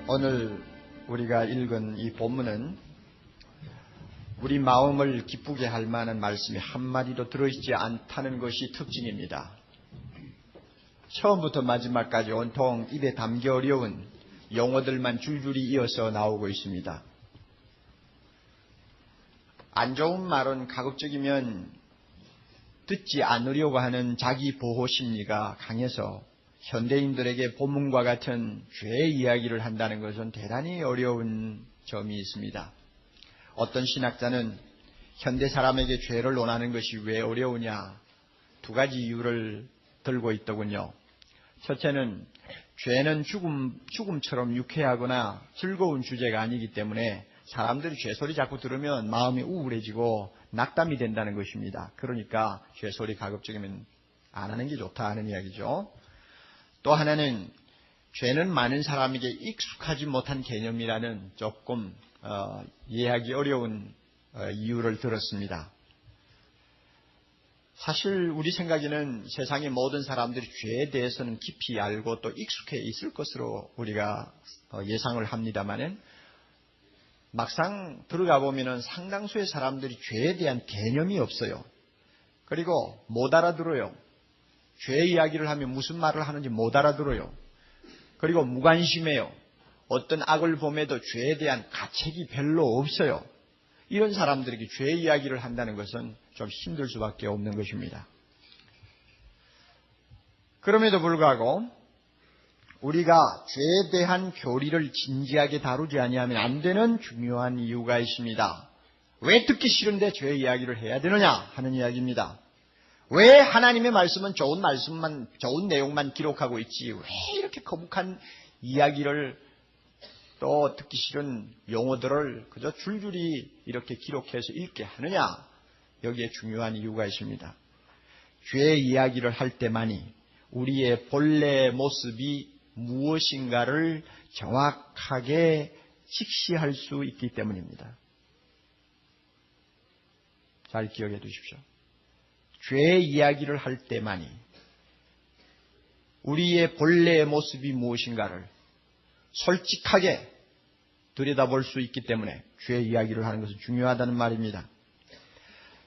오늘 우리가 읽은 이 본문은 우리 마음을 기쁘게 할 만한 말씀이 한마디도 들어있지 않다는 것이 특징입니다. 처음부터 마지막까지 온통 입에 담기 어려운 용어들만 줄줄이 이어서 나오고 있습니다. 안 좋은 말은 가급적이면 듣지 않으려고 하는 자기 보호 심리가 강해서 현대인들에게 본문과 같은 죄의 이야기를 한다는 것은 대단히 어려운 점이 있습니다. 어떤 신학자는 현대 사람에게 죄를 논하는 것이 왜 어려우냐, 두 가지 이유를 들고 있더군요. 첫째는 죄는 죽음처럼 유쾌하거나 즐거운 주제가 아니기 때문에 사람들이 죄소리 자꾸 들으면 마음이 우울해지고 낙담이 된다는 것입니다. 그러니까 죄소리 가급적이면 안 하는 게 좋다 하는 이야기죠. 또 하나는 죄는 많은 사람에게 익숙하지 못한 개념이라는 조금 이해하기 어려운 이유를 들었습니다. 사실 우리 생각에는 세상의 모든 사람들이 죄에 대해서는 깊이 알고 또 익숙해 있을 것으로 우리가 예상을 합니다만은 막상 들어가 보면은 상당수의 사람들이 죄에 대한 개념이 없어요. 그리고 못 알아들어요. 죄 이야기를 하면 무슨 말을 하는지 못 알아들어요. 그리고 무관심해요. 어떤 악을 범해도 죄에 대한 가책이 별로 없어요. 이런 사람들에게 죄 이야기를 한다는 것은 좀 힘들 수밖에 없는 것입니다. 그럼에도 불구하고 우리가 죄에 대한 교리를 진지하게 다루지 아니하면 안 되는 중요한 이유가 있습니다. 왜 듣기 싫은데 죄 이야기를 해야 되느냐 하는 이야기입니다. 왜 하나님의 말씀은 좋은 말씀만, 좋은 내용만 기록하고 있지? 왜 이렇게 거북한 이야기를 또 듣기 싫은 용어들을 그저 줄줄이 이렇게 기록해서 읽게 하느냐? 여기에 중요한 이유가 있습니다. 죄의 이야기를 할 때만이 우리의 본래 모습이 무엇인가를 정확하게 직시할 수 있기 때문입니다. 잘 기억해 두십시오. 죄의 이야기를 할 때만이 우리의 본래의 모습이 무엇인가를 솔직하게 들여다볼 수 있기 때문에 죄의 이야기를 하는 것은 중요하다는 말입니다.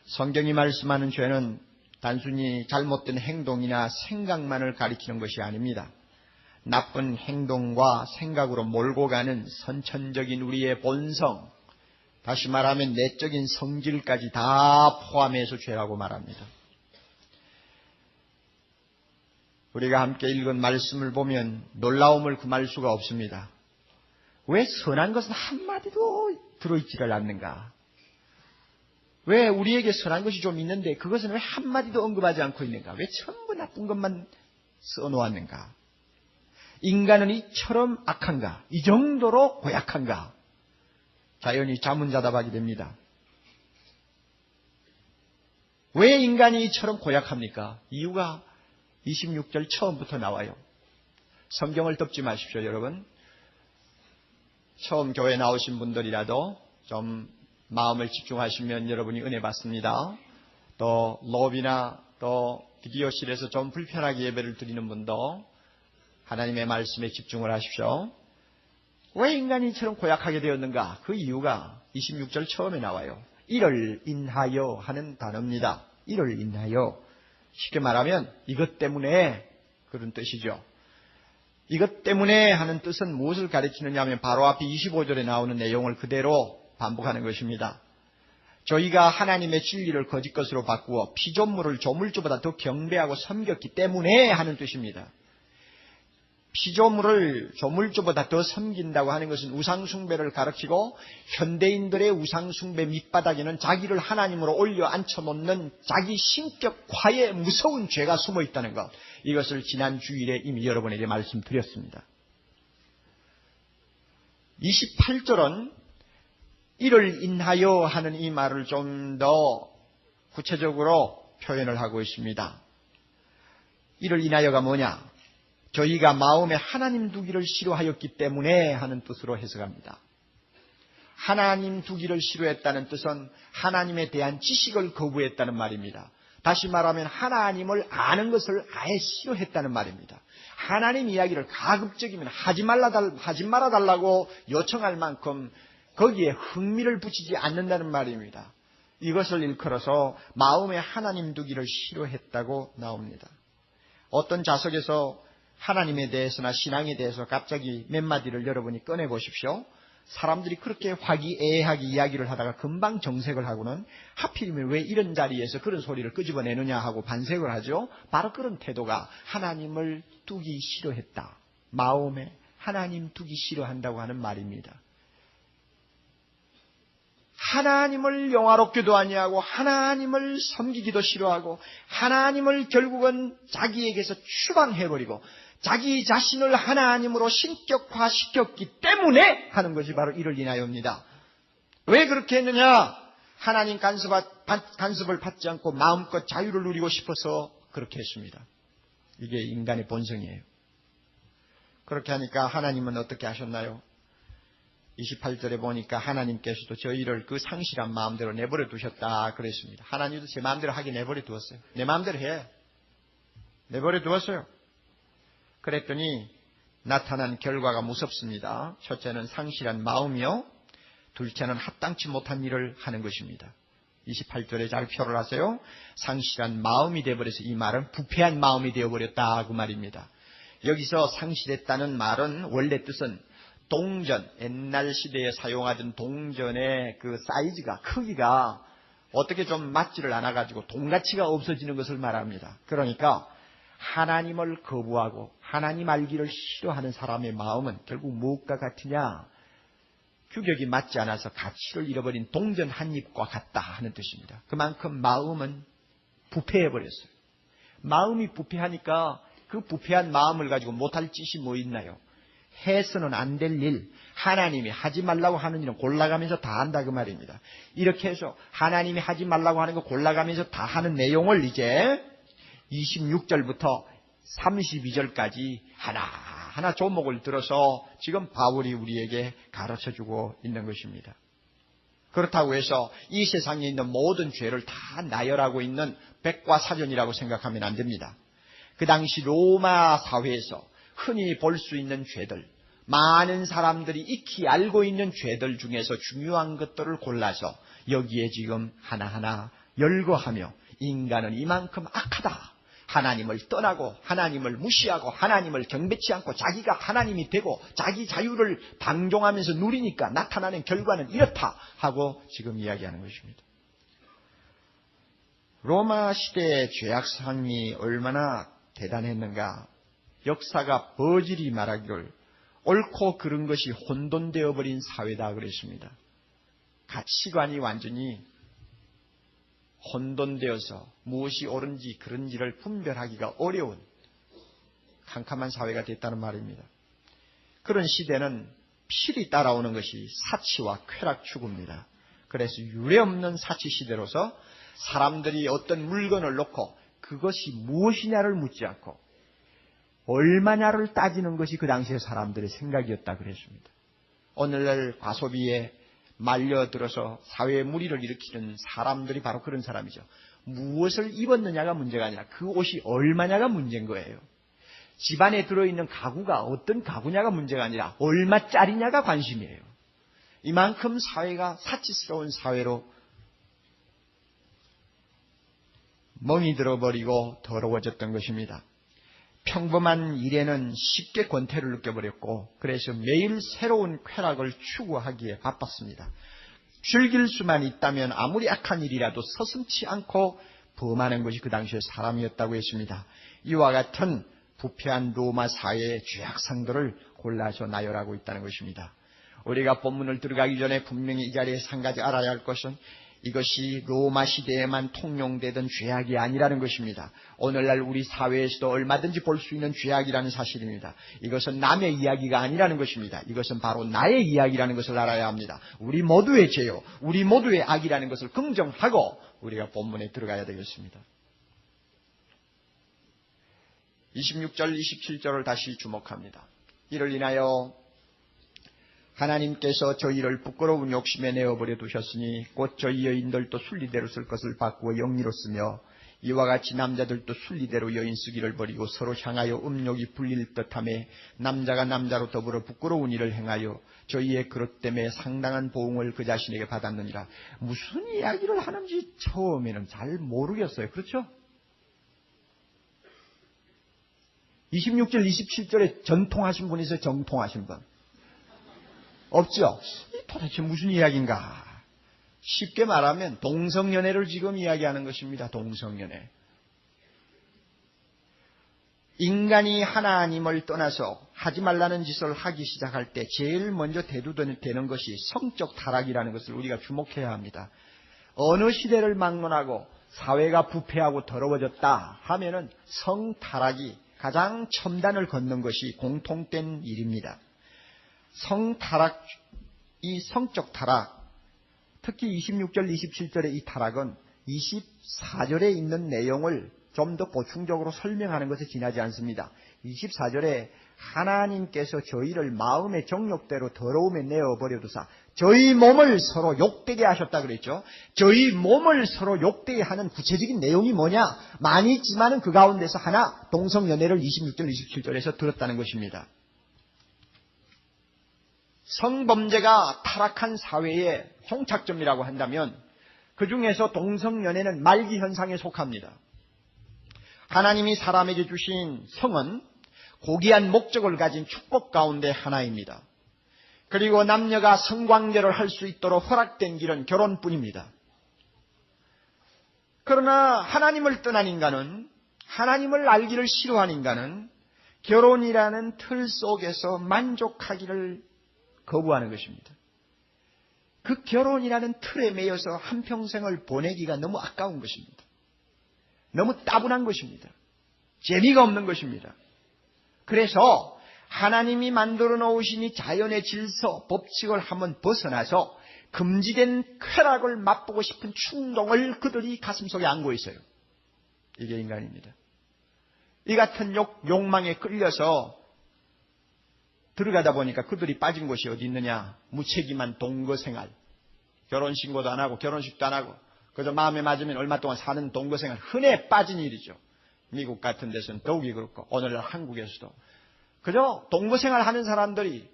성경이 말씀하는 죄는 단순히 잘못된 행동이나 생각만을 가리키는 것이 아닙니다. 나쁜 행동과 생각으로 몰고 가는 선천적인 우리의 본성, 다시 말하면 내적인 성질까지 다 포함해서 죄라고 말합니다. 우리가 함께 읽은 말씀을 보면 놀라움을 금할 수가 없습니다. 왜 선한 것은 한마디도 들어있지를 않는가? 왜 우리에게 선한 것이 좀 있는데 그것은 왜 한마디도 언급하지 않고 있는가? 왜 전부 나쁜 것만 써놓았는가? 인간은 이처럼 악한가? 이 정도로 고약한가? 자연히 자문자답하게 됩니다. 왜 인간이 이처럼 고약합니까? 이유가 26절 처음부터 나와요. 성경을 덮지 마십시오, 여러분. 처음 교회 나오신 분들이라도 좀 마음을 집중하시면 여러분이 은혜 받습니다. 또 로비나 또 비디오실에서 좀 불편하게 예배를 드리는 분도 하나님의 말씀에 집중을 하십시오. 왜 인간이 이처럼 고약하게 되었는가? 그 이유가 26절 처음에 나와요. 이를 인하여 하는 단어입니다. 이를 인하여. 쉽게 말하면 이것 때문에 그런 뜻이죠. 이것 때문에 하는 뜻은 무엇을 가리키느냐 하면 바로 앞에 25절에 나오는 내용을 그대로 반복하는 것입니다. 저희가 하나님의 진리를 거짓 것으로 바꾸어 피조물을 조물주보다 더 경배하고 섬겼기 때문에 하는 뜻입니다. 피조물을 조물주보다 더 섬긴다고 하는 것은 우상숭배를 가르치고 현대인들의 우상숭배 밑바닥에는 자기를 하나님으로 올려 앉혀놓는 자기 신격화에 무서운 죄가 숨어 있다는 것. 이것을 지난 주일에 이미 여러분에게 말씀드렸습니다. 28절은 이를 인하여 하는 이 말을 좀 더 구체적으로 표현을 하고 있습니다. 이를 인하여가 뭐냐? 저희가 마음에 하나님 두기를 싫어하였기 때문에 하는 뜻으로 해석합니다. 하나님 두기를 싫어했다는 뜻은 하나님에 대한 지식을 거부했다는 말입니다. 다시 말하면 하나님을 아는 것을 아예 싫어했다는 말입니다. 하나님 이야기를 가급적이면 하지 말아달라고 요청할 만큼 거기에 흥미를 붙이지 않는다는 말입니다. 이것을 일컬어서 마음에 하나님 두기를 싫어했다고 나옵니다. 어떤 자석에서 하나님에 대해서나 신앙에 대해서 갑자기 몇 마디를 여러분이 꺼내보십시오. 사람들이 그렇게 화기애애하게 이야기를 하다가 금방 정색을 하고는 하필이면 왜 이런 자리에서 그런 소리를 끄집어내느냐 하고 반색을 하죠. 바로 그런 태도가 하나님을 두기 싫어했다. 마음에 하나님 두기 싫어한다고 하는 말입니다. 하나님을 영화롭게도 아니하고 하나님을 섬기기도 싫어하고 하나님을 결국은 자기에게서 추방해버리고 자기 자신을 하나님으로 신격화시켰기 때문에 하는 것이 바로 이를 인하여입니다. 왜 그렇게 했느냐? 하나님 간섭을 받지 않고 마음껏 자유를 누리고 싶어서 그렇게 했습니다. 이게 인간의 본성이에요. 그렇게 하니까 하나님은 어떻게 하셨나요? 28절에 보니까 하나님께서도 저희를 그 상실한 마음대로 내버려 두셨다 그랬습니다. 하나님도 제 마음대로 하게 내버려 두었어요. 내 마음대로 해. 내버려 두었어요. 그랬더니 나타난 결과가 무섭습니다. 첫째는 상실한 마음이요. 둘째는 합당치 못한 일을 하는 것입니다. 28절에 잘 표를 하세요. 상실한 마음이 되어버려서 이 말은 부패한 마음이 되어버렸다 그 말입니다. 여기서 상실했다는 말은 원래 뜻은 동전, 옛날 시대에 사용하던 동전의 그 사이즈가, 크기가 어떻게 좀 맞지를 않아가지고 돈가치가 없어지는 것을 말합니다. 그러니까 하나님을 거부하고 하나님 알기를 싫어하는 사람의 마음은 결국 무엇과 같으냐? 규격이 맞지 않아서 가치를 잃어버린 동전 한 입과 같다 하는 뜻입니다. 그만큼 마음은 부패해버렸어요. 마음이 부패하니까 그 부패한 마음을 가지고 못할 짓이 뭐 있나요? 해서는 안 될 일, 하나님이 하지 말라고 하는 일은 골라가면서 다 한다 그 말입니다. 이렇게 해서 하나님이 하지 말라고 하는 거 골라가면서 다 하는 내용을 이제 26절부터 32절까지 하나하나 조목을 들어서 지금 바울이 우리에게 가르쳐주고 있는 것입니다. 그렇다고 해서 이 세상에 있는 모든 죄를 다 나열하고 있는 백과사전이라고 생각하면 안 됩니다. 그 당시 로마 사회에서 흔히 볼 수 있는 죄들, 많은 사람들이 익히 알고 있는 죄들 중에서 중요한 것들을 골라서 여기에 지금 하나하나 열거하며 인간은 이만큼 악하다. 하나님을 떠나고 하나님을 무시하고 하나님을 경배치 않고 자기가 하나님이 되고 자기 자유를 방종하면서 누리니까 나타나는 결과는 이렇다 하고 지금 이야기하는 것입니다. 로마 시대의 죄악상이 얼마나 대단했는가. 역사가 버질이 말하기를 옳고 그른 것이 혼돈되어 버린 사회다 그랬습니다. 가치관이 완전히 혼돈되어서 무엇이 옳은지 그른지를 분별하기가 어려운 캄캄한 사회가 됐다는 말입니다. 그런 시대는 필히 따라오는 것이 사치와 쾌락 추구입니다. 그래서 유례없는 사치 시대로서 사람들이 어떤 물건을 놓고 그것이 무엇이냐를 묻지 않고 얼마냐를 따지는 것이 그 당시의 사람들의 생각이었다 그랬습니다. 오늘날 과소비에 말려들어서 사회에 무리를 일으키는 사람들이 바로 그런 사람이죠. 무엇을 입었느냐가 문제가 아니라 그 옷이 얼마냐가 문제인 거예요. 집안에 들어있는 가구가 어떤 가구냐가 문제가 아니라 얼마짜리냐가 관심이에요. 이만큼 사회가 사치스러운 사회로 멍이 들어버리고 더러워졌던 것입니다. 평범한 일에는 쉽게 권태를 느껴버렸고 그래서 매일 새로운 쾌락을 추구하기에 바빴습니다. 즐길 수만 있다면 아무리 악한 일이라도 서슴지 않고 범하는 것이 그 당시의 사람이었다고 했습니다. 이와 같은 부패한 로마 사회의 죄악상들을 골라서 나열하고 있다는 것입니다. 우리가 본문을 들어가기 전에 분명히 이 자리에서 한 가지 알아야 할 것은 이것이 로마 시대에만 통용되던 죄악이 아니라는 것입니다. 오늘날 우리 사회에서도 얼마든지 볼 수 있는 죄악이라는 사실입니다. 이것은 남의 이야기가 아니라는 것입니다. 이것은 바로 나의 이야기라는 것을 알아야 합니다. 우리 모두의 죄요, 우리 모두의 악이라는 것을 긍정하고 우리가 본문에 들어가야 되겠습니다. 26절, 27절을 다시 주목합니다. 이를 인하여 하나님께서 저희를 부끄러운 욕심에 내어버려 두셨으니 곧 저희 여인들도 순리대로 쓸 것을 바꾸어 영리로 쓰며 이와 같이 남자들도 순리대로 여인 쓰기를 버리고 서로 향하여 음욕이 불릴 듯하며 남자가 남자로 더불어 부끄러운 일을 행하여 저희의 그릇 때문에 상당한 보응을 그 자신에게 받았느니라. 무슨 이야기를 하는지 처음에는 잘 모르겠어요. 그렇죠? 26절, 27절에 전통하신 분 있어요? 정통하신 분? 없죠? 도대체 무슨 이야기인가? 쉽게 말하면 동성연애를 지금 이야기하는 것입니다. 동성연애. 인간이 하나님을 떠나서 하지 말라는 짓을 하기 시작할 때 제일 먼저 대두되는 것이 성적 타락이라는 것을 우리가 주목해야 합니다. 어느 시대를 막론하고 사회가 부패하고 더러워졌다 하면은 성타락이 가장 첨단을 걷는 것이 공통된 일입니다. 성타락, 이 성적 타락, 특히 26절, 27절의 이 타락은 24절에 있는 내용을 좀 더 보충적으로 설명하는 것에 지나지 않습니다. 24절에 하나님께서 저희를 마음의 정욕대로 더러움에 내어버려두사 저희 몸을 서로 욕되게 하셨다 그랬죠. 저희 몸을 서로 욕되게 하는 구체적인 내용이 뭐냐? 많이 있지만은 그 가운데서 하나 동성연애를 26절, 27절에서 들었다는 것입니다. 성범죄가 타락한 사회의 종착점이라고 한다면 그 중에서 동성연애는 말기 현상에 속합니다. 하나님이 사람에게 주신 성은 고귀한 목적을 가진 축복 가운데 하나입니다. 그리고 남녀가 성관계를 할 수 있도록 허락된 길은 결혼뿐입니다. 그러나 하나님을 떠난 인간은, 하나님을 알기를 싫어한 인간은 결혼이라는 틀 속에서 만족하기를 거부하는 것입니다. 그 결혼이라는 틀에 매여서 한평생을 보내기가 너무 아까운 것입니다. 너무 따분한 것입니다. 재미가 없는 것입니다. 그래서 하나님이 만들어 놓으신 이 자연의 질서, 법칙을 한번 벗어나서 금지된 쾌락을 맛보고 싶은 충동을 그들이 가슴속에 안고 있어요. 이게 인간입니다. 이 같은 욕망에 끌려서 들어가다 보니까 그들이 빠진 곳이 어디 있느냐? 무책임한 동거생활. 결혼신고도 안 하고 결혼식도 안 하고 그저 마음에 맞으면 얼마 동안 사는 동거생활. 흔해 빠진 일이죠. 미국 같은 데서는 더욱이 그렇고 오늘날 한국에서도. 그저 동거생활 하는 사람들이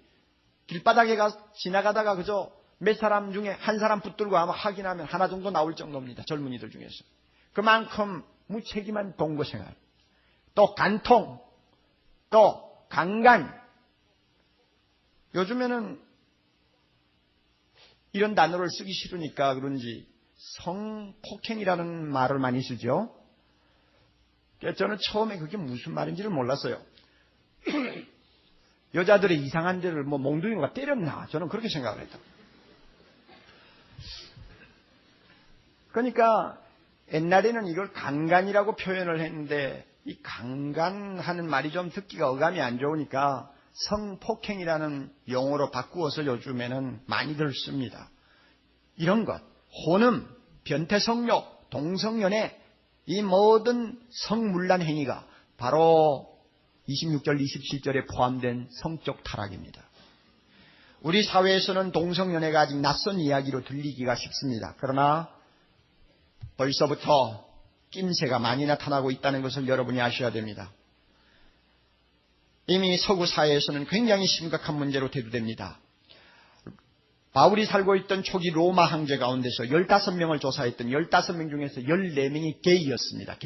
길바닥에 지나가다가 그저 몇 사람 중에 한 사람 붙들고 아마 확인하면 하나 정도 나올 정도입니다. 젊은이들 중에서. 그만큼 무책임한 동거생활. 또 간통. 또 강간. 요즘에는 이런 단어를 쓰기 싫으니까 그런지 성폭행이라는 말을 많이 쓰죠. 저는 처음에 그게 무슨 말인지를 몰랐어요. 여자들의 이상한 데를 몽둥이가 때렸나? 저는 그렇게 생각을 했다. 그러니까 옛날에는 이걸 강간이라고 표현을 했는데 이 강간하는 말이 좀 듣기가 어감이 안 좋으니까 성폭행이라는 용어로 바꾸어서 요즘에는 많이들 씁니다. 이런 것, 혼음, 변태성욕, 동성연애, 이 모든 성문란 행위가 바로 26절, 27절에 포함된 성적 타락입니다. 우리 사회에서는 동성연애가 아직 낯선 이야기로 들리기가 쉽습니다. 그러나 벌써부터 낌새가 많이 나타나고 있다는 것을 여러분이 아셔야 됩니다. 이미 서구 사회에서는 굉장히 심각한 문제로 대두됩니다. 바울이 살고 있던 초기 로마 황제 가운데서 15명을 조사했던 15명 중에서 14명이 게이였습니다.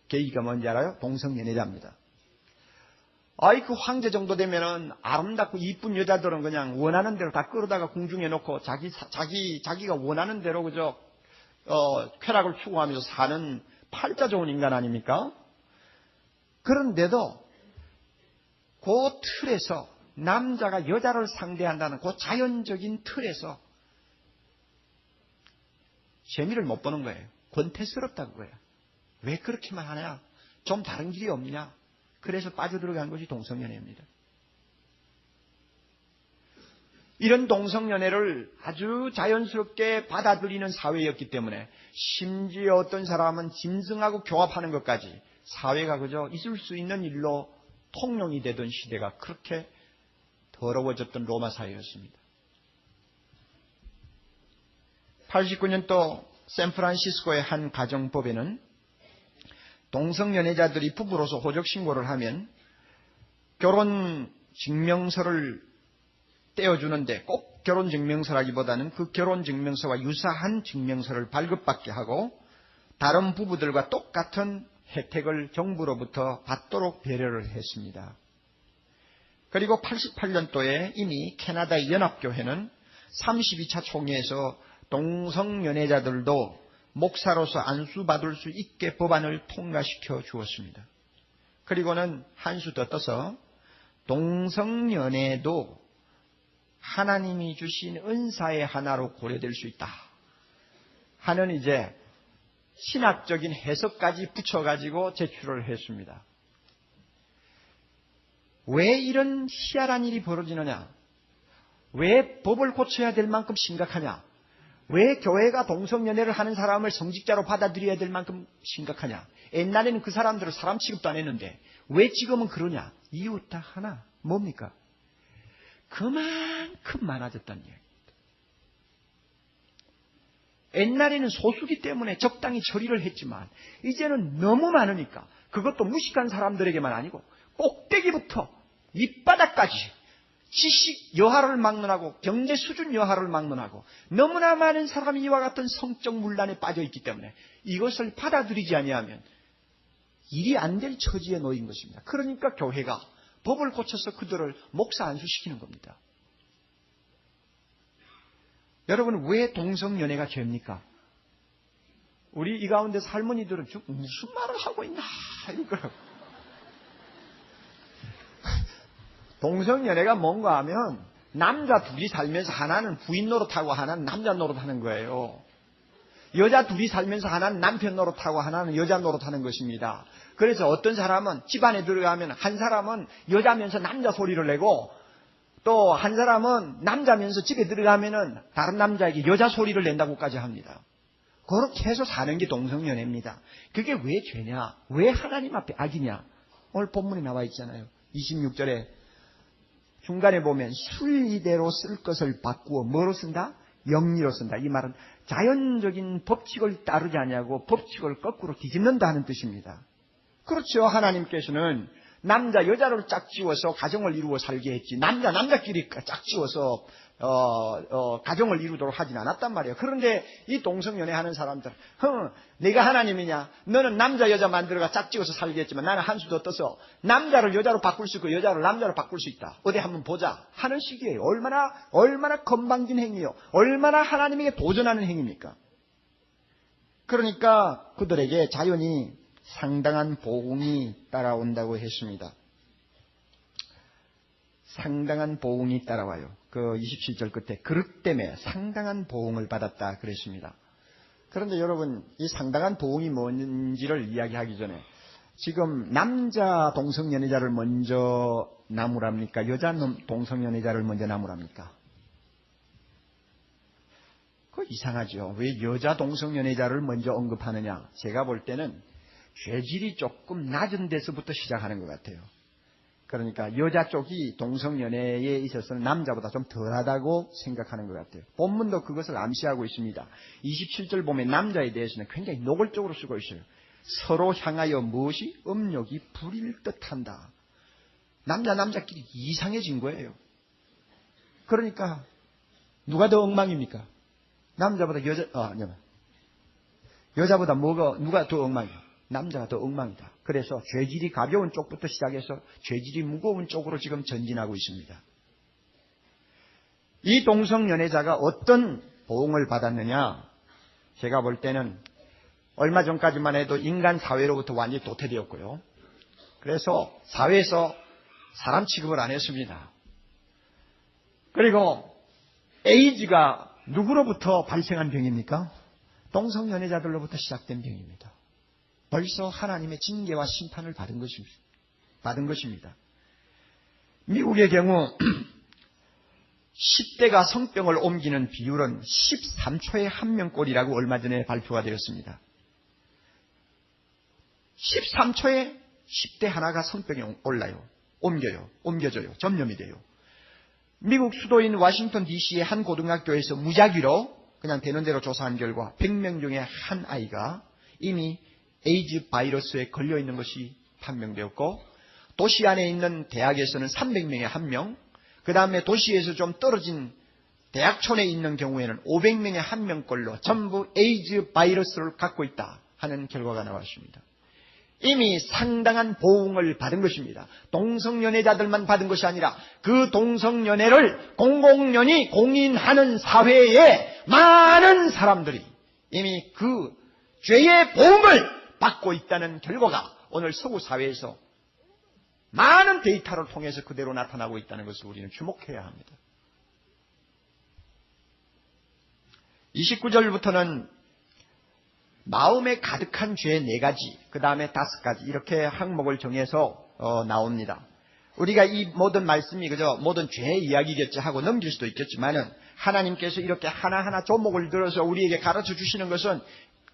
게이가 뭔지 알아요? 동성연애자입니다. 그 황제 정도 되면은 아름답고 이쁜 여자들은 그냥 원하는 대로 다 끌어다가 궁중에 놓고 자기가 원하는 대로 그저 쾌락을 추구하면서 사는 팔자 좋은 인간 아닙니까? 그런데도 그 틀에서 남자가 여자를 상대한다는 그 자연적인 틀에서 재미를 못 보는 거예요. 권태스럽다는 거예요. 왜 그렇게만 하냐? 좀 다른 길이 없냐? 그래서 빠져들어간 것이 동성연애입니다. 이런 동성연애를 아주 자연스럽게 받아들이는 사회였기 때문에 심지어 어떤 사람은 짐승하고 교합하는 것까지 사회가 그저 있을 수 있는 일로 통용이 되던 시대가 그렇게 더러워졌던 로마 사회였습니다. 89년도 샌프란시스코의 한 가정법에는 동성연애자들이 부부로서 호적신고를 하면 결혼 증명서를 떼어주는데 꼭 결혼 증명서라기보다는 그 결혼 증명서와 유사한 증명서를 발급받게 하고 다른 부부들과 똑같은 혜택을 정부로부터 받도록 배려를 했습니다. 그리고 88년도에 이미 캐나다 연합교회는 32차 총회에서 동성연애자들도 목사로서 안수받을 수 있게 법안을 통과시켜 주었습니다. 그리고는 한 수 더 떠서 동성연애도 하나님이 주신 은사의 하나로 고려될 수 있다 하는 이제 신학적인 해석까지 붙여가지고 제출을 했습니다. 왜 이런 희한한 일이 벌어지느냐? 왜 법을 고쳐야 될 만큼 심각하냐? 왜 교회가 동성연애를 하는 사람을 성직자로 받아들여야 될 만큼 심각하냐? 옛날에는 그 사람들을 사람 취급도 안 했는데 왜 지금은 그러냐? 이유 딱 하나, 뭡니까? 그만큼 많아졌다는 얘기입니다. 옛날에는 소수기 때문에 적당히 처리를 했지만 이제는 너무 많으니까 그것도 무식한 사람들에게만 아니고 꼭대기부터 밑바닥까지 지식 여하를 막론하고 경제 수준 여하를 막론하고 너무나 많은 사람이 이와 같은 성적 문란에 빠져 있기 때문에 이것을 받아들이지 아니하면 일이 안 될 처지에 놓인 것입니다. 그러니까 교회가 법을 고쳐서 그들을 목사 안수시키는 겁니다. 여러분, 왜 동성연애가 죄입니까? 우리 이 가운데서 할머니들은 무슨 말을 하고 있나 이거라고. 동성연애가 뭔가 하면 남자 둘이 살면서 하나는 부인 노릇하고 하나는 남자 노릇하는 거예요. 여자 둘이 살면서 하나는 남편 노릇하고 하나는 여자 노릇하는 것입니다. 그래서 어떤 사람은 집안에 들어가면 한 사람은 여자면서 남자 소리를 내고 또 한 사람은 남자면서 집에 들어가면은 다른 남자에게 여자 소리를 낸다고까지 합니다. 그렇게 해서 사는 게 동성연애입니다. 그게 왜 죄냐? 왜 하나님 앞에 악이냐? 오늘 본문에 나와 있잖아요. 26절에 중간에 보면 순리대로 쓸 것을 바꾸어 뭐로 쓴다? 영리로 쓴다. 이 말은 자연적인 법칙을 따르지 아니하고 법칙을 거꾸로 뒤집는다 하는 뜻입니다. 그렇죠. 하나님께서는 남자 여자를 짝지어서 가정을 이루어 살게 했지 남자끼리 짝지어서 가정을 이루도록 하진 않았단 말이에요. 그런데 이 동성연애 하는 사람들, 내가 하나님이냐? 너는 남자 여자 만들어가 짝지어서 살게 했지만 나는 한 수 더 떠서 남자를 여자로 바꿀 수 있고 여자를 남자로 바꿀 수 있다. 어디 한번 보자 하는 식이에요. 얼마나 건방진 행위요. 얼마나 하나님에게 도전하는 행위입니까? 그러니까 그들에게 자연히 상당한 보응이 따라온다고 했습니다. 상당한 보응이 따라와요. 그 27절 끝에 그릇 때문에 상당한 보응을 받았다 그랬습니다. 그런데 여러분, 이 상당한 보응이 뭔지를 이야기하기 전에 지금 남자 동성연애자를 먼저 나무랍니까? 여자 동성연애자를 먼저 나무랍니까? 그거 이상하죠. 왜 여자 동성연애자를 먼저 언급하느냐? 제가 볼 때는 죄질이 조금 낮은 데서부터 시작하는 것 같아요. 그러니까 여자 쪽이 동성연애에 있어서는 남자보다 좀 덜하다고 생각하는 것 같아요. 본문도 그것을 암시하고 있습니다. 27절 보면 남자에 대해서는 굉장히 노골적으로 쓰고 있어요. 서로 향하여 무엇이? 음욕이 부릴 듯한다. 남자끼리 이상해진 거예요. 그러니까 누가 더 엉망입니까? 남자보다 여자보다 누가 더 엉망이야? 남자가 더 엉망이다. 그래서 죄질이 가벼운 쪽부터 시작해서 죄질이 무거운 쪽으로 지금 전진하고 있습니다. 이 동성연애자가 어떤 보응을 받았느냐? 제가 볼 때는 얼마 전까지만 해도 인간 사회로부터 완전히 도태되었고요. 그래서 사회에서 사람 취급을 안 했습니다. 그리고 에이즈가 누구로부터 발생한 병입니까? 동성연애자들로부터 시작된 병입니다. 벌써 하나님의 징계와 심판을 받은 것입니다. 미국의 경우 10대가 성병을 옮기는 비율은 13초에 1명꼴이라고 얼마 전에 발표가 되었습니다. 13초에 10대 하나가 성병에 옮겨져요. 전염이 돼요. 미국 수도인 워싱턴 DC의 한 고등학교에서 무작위로 그냥 되는 대로 조사한 결과 100명 중에 한 아이가 이미 에이즈 바이러스에 걸려 있는 것이 판명되었고, 도시 안에 있는 대학에서는 300명에 1명, 그 다음에 도시에서 좀 떨어진 대학촌에 있는 경우에는 500명에 1명꼴로 전부 에이즈 바이러스를 갖고 있다 하는 결과가 나왔습니다. 이미 상당한 보응을 받은 것입니다. 동성연애자들만 받은 것이 아니라 그 동성연애를 공공연히 공인하는 사회에 많은 사람들이 이미 그 죄의 보응을 받고 있다는 결과가 오늘 서구 사회에서 많은 데이터를 통해서 그대로 나타나고 있다는 것을 우리는 주목해야 합니다. 29절부터는 마음에 가득한 죄 4가지, 그 다음에 5가지 이렇게 항목을 정해서 나옵니다. 우리가 이 모든 말씀이 그저 모든 죄의 이야기겠지 하고 넘길 수도 있겠지만은 하나님께서 이렇게 하나하나 조목을 들어서 우리에게 가르쳐 주시는 것은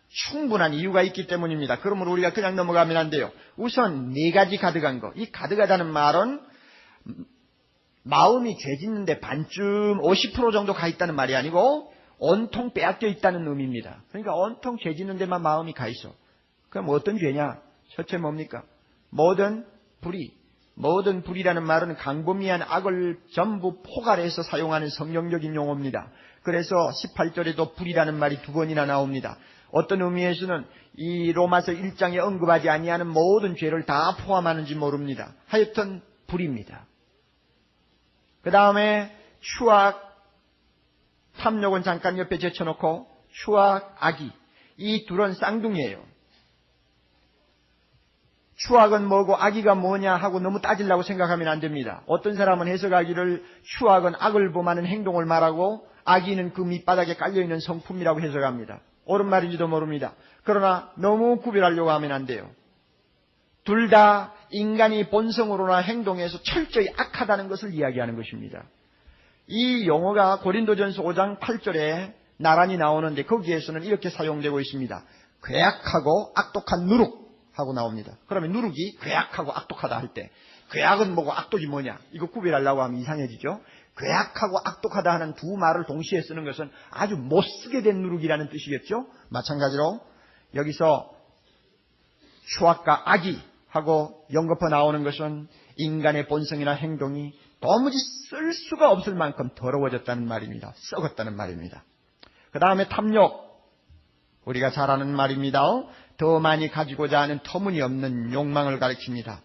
충분한 이유가 있기 때문입니다. 그러므로 우리가 그냥 넘어가면 안 돼요. 우선 4가지 가득한 거. 이 가득하다는 말은 마음이 죄 짓는데 반쯤 50% 정도 가 있다는 말이 아니고 온통 빼앗겨 있다는 의미입니다. 그러니까 온통 죄 짓는 데만 마음이 가 있어. 그럼 어떤 죄냐? 첫째 뭡니까? 모든 불의. 모든 불의라는 말은 광범위한 악을 전부 포괄해서 사용하는 성경적인 용어입니다. 그래서 18절에도 불이라는 말이 2번이나 나옵니다. 어떤 의미에서는 이 로마서 1장에 언급하지 아니하는 모든 죄를 다 포함하는지 모릅니다. 하여튼 불입니다. 그 다음에 추악, 탐욕은 잠깐 옆에 제쳐놓고 추악, 악의, 이 둘은 쌍둥이에요. 추악은 뭐고 악의가 뭐냐 하고 너무 따지려고 생각하면 안 됩니다. 어떤 사람은 해석하기를 추악은 악을 범하는 행동을 말하고 악의는 그 밑바닥에 깔려있는 성품이라고 해석합니다. 옳은 말인지도 모릅니다. 그러나 너무 구별하려고 하면 안 돼요. 둘 다 인간이 본성으로나 행동에서 철저히 악하다는 것을 이야기하는 것입니다. 이 용어가 고린도전서 5장 8절에 나란히 나오는데 거기에서는 이렇게 사용되고 있습니다. 괴악하고 악독한 누룩 하고 나옵니다. 그러면 누룩이 괴악하고 악독하다 할 때 괴악은 뭐고 악독이 뭐냐? 이거 구별하려고 하면 이상해지죠. 괴악하고 악독하다 하는 두 말을 동시에 쓰는 것은 아주 못쓰게 된 누룩이라는 뜻이겠죠. 마찬가지로 여기서 추악과 악의 하고 연거푸 나오는 것은 인간의 본성이나 행동이 도무지 쓸 수가 없을 만큼 더러워졌다는 말입니다. 썩었다는 말입니다. 그 다음에 탐욕, 우리가 잘 아는 말입니다. 더 많이 가지고자 하는 터무니없는 욕망을 가리킵니다.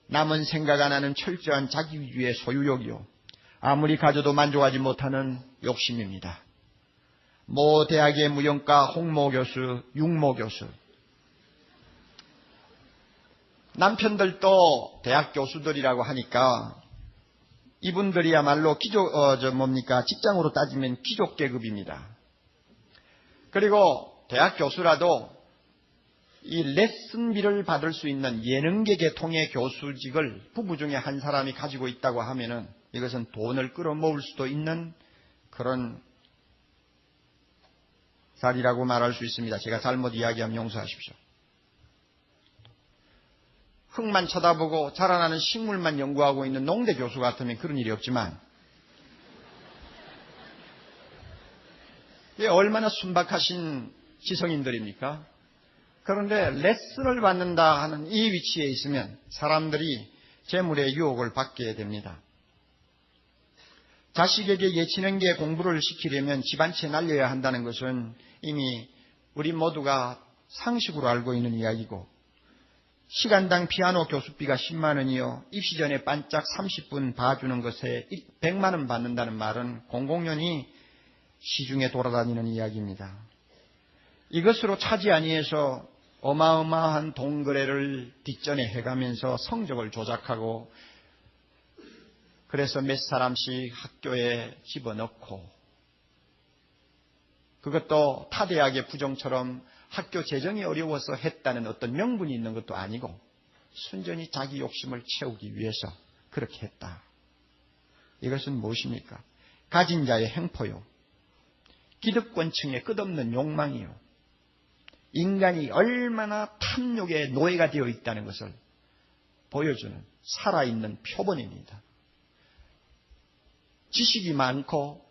남은 생각 안 하는 철저한 자기 위주의 소유욕이요, 아무리 가져도 만족하지 못하는 욕심입니다. 모 대학의 무용과 홍모 교수, 육모 교수, 남편들도 대학 교수들이라고 하니까 이분들이야말로 직장으로 따지면 귀족 계급입니다. 그리고 대학 교수라도 이 레슨비를 받을 수 있는 예능계 계통의 교수직을 부부 중에 한 사람이 가지고 있다고 하면은 이것은 돈을 끌어모을 수도 있는 그런 자리라고 말할 수 있습니다. 제가 잘못 이야기하면 용서하십시오. 흙만 쳐다보고 자라나는 식물만 연구하고 있는 농대 교수 같으면 그런 일이 없지만 이게 얼마나 순박하신 지성인들입니까? 그런데 레슨을 받는다 하는 이 위치에 있으면 사람들이 재물의 유혹을 받게 됩니다. 자식에게 예체능계 공부를 시키려면 집안채 날려야 한다는 것은 이미 우리 모두가 상식으로 알고 있는 이야기고, 시간당 피아노 교습비가 10만 원이요, 입시 전에 반짝 30분 봐주는 것에 100만 원 받는다는 말은 공공연히 시중에 돌아다니는 이야기입니다. 이것으로 차지 아니해서 어마어마한 돈거래를 뒷전에 해가면서 성적을 조작하고, 그래서 몇 사람씩 학교에 집어넣고, 그것도 타 대학의 부정처럼 학교 재정이 어려워서 했다는 어떤 명분이 있는 것도 아니고 순전히 자기 욕심을 채우기 위해서 그렇게 했다. 이것은 무엇입니까? 가진 자의 행포요, 기득권층의 끝없는 욕망이요, 인간이 얼마나 탐욕의 노예가 되어 있다는 것을 보여주는 살아있는 표본입니다. 지식이 많고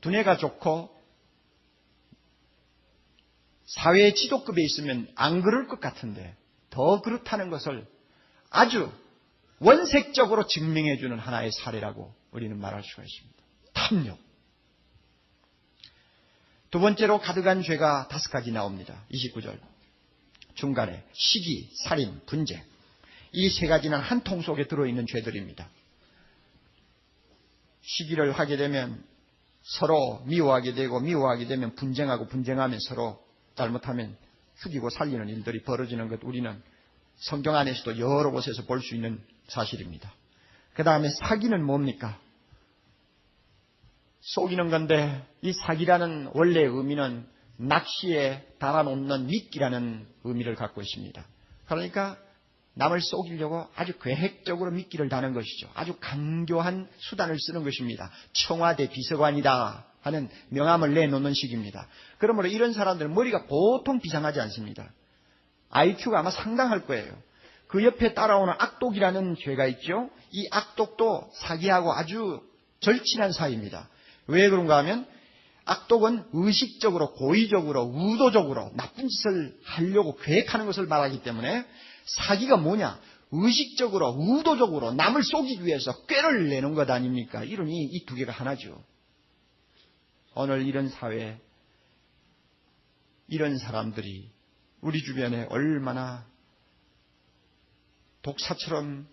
두뇌가 좋고 사회 지도급에 있으면 안 그럴 것 같은데 더 그렇다는 것을 아주 원색적으로 증명해주는 하나의 사례라고 우리는 말할 수가 있습니다. 탐욕. 두 번째로 가득한 죄가 5가지 나옵니다. 29절 중간에 시기, 살인, 분쟁. 이 3가지는 한 통 속에 들어있는 죄들입니다. 시기를 하게 되면 서로 미워하게 되고, 미워하게 되면 분쟁하고, 분쟁하면 서로 잘못하면 죽이고 살리는 일들이 벌어지는 것, 우리는 성경 안에서도 여러 곳에서 볼 수 있는 사실입니다. 그 다음에 사기는 뭡니까? 속이는 건데, 이 사기라는 원래의 의미는 낚시에 달아놓는 미끼라는 의미를 갖고 있습니다. 그러니까 남을 속이려고 아주 계획적으로 미끼를 다는 것이죠. 아주 강교한 수단을 쓰는 것입니다. 청와대 비서관이다 하는 명함을 내놓는 식입니다. 그러므로 이런 사람들은 머리가 보통 비상하지 않습니다. IQ가 아마 상당할 거예요. 그 옆에 따라오는 악독이라는 죄가 있죠. 이 악독도 사기하고 아주 절친한 사이입니다. 왜 그런가 하면 악독은 의식적으로, 고의적으로, 의도적으로 나쁜 짓을 하려고 계획하는 것을 말하기 때문에 사기가 뭐냐? 의식적으로, 의도적으로 남을 속이기 위해서 꾀를 내는 것 아닙니까? 이러니 이 2개가 하나죠. 오늘 이런 사회, 이런 사람들이 우리 주변에 얼마나 독사처럼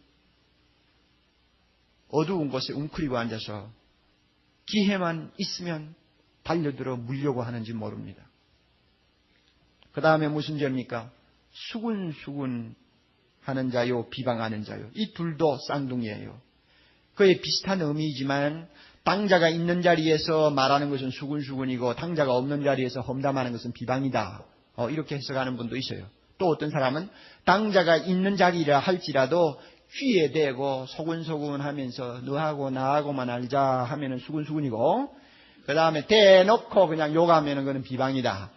어두운 곳에 웅크리고 앉아서 기회만 있으면 달려들어 물려고 하는지 모릅니다. 그 다음에 무슨 죄입니까? 수군수군 하는 자요, 비방하는 자요. 이 둘도 쌍둥이에요. 그에 비슷한 의미이지만 당자가 있는 자리에서 말하는 것은 수군수군이고 당자가 없는 자리에서 험담하는 것은 비방이다. 이렇게 해석하는 분도 있어요. 또 어떤 사람은 당자가 있는 자리라 할지라도 귀에 대고 소근소근 하면서 너하고 나하고만 알자 하면은 수근수근이고, 그 다음에 대놓고 그냥 욕하면은 그는 비방이다.